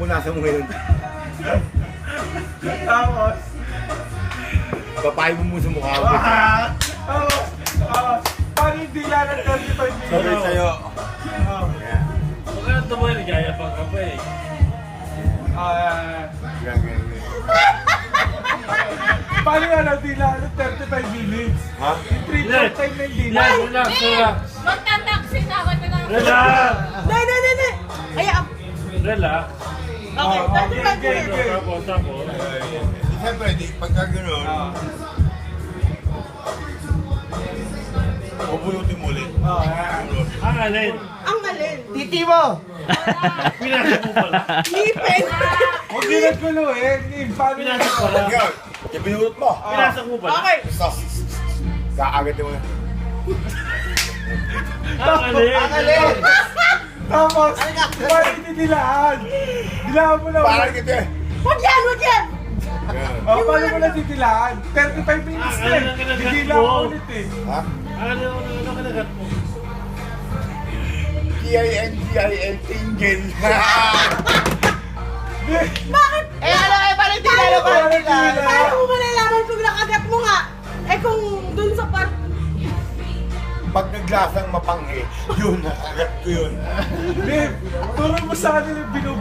punasan mo ngayon. Tapos, Papayin mo sa mukha mo. paano yung dila ng 35 minutes? Sabay sa'yo. Yan. Huwag ka nang tumoy, nagyayapang ka pa eh. Yan, yan, yan. Paano nga na dila ng 35 minutes? Ha? Yung 3 time na yung dila. Yan, relax, relax. Magta-taxi na ako na lang. Relax! Hindi. Kaya, Relax. okay, 35 minutes. Tapos. Siyempre, pagka gano'n, pupunutin mo ulit. Ang alin? Ang alin? Titi mo! Pinasa mo pala. Ngipin! Huwag ginagkulo eh. Paano Pinasa na? mo pala. Yan, ibinurot mo. Pinasa mo pala. Okay. Sos. Kaagad mo na. Ang alin? Tapos, paano yung dilaan? Dilaan mo na Parang ulit. kita eh. Wag yan! Yan. Paano mo na dilaan? 35 minutes na eh. ang kinagat Didila mo. ko ulit eh. Ha? Ano kinagat mo? T-I-N-G-I-N, Tingel. Bakit? Paano dilaan? Paano mo malalaman kung nakagat mo nga? Eh kung dun sa part... Pag naglasang mapanghe, yun, nakagat ko yun. Babe, turo mo sa kanila yung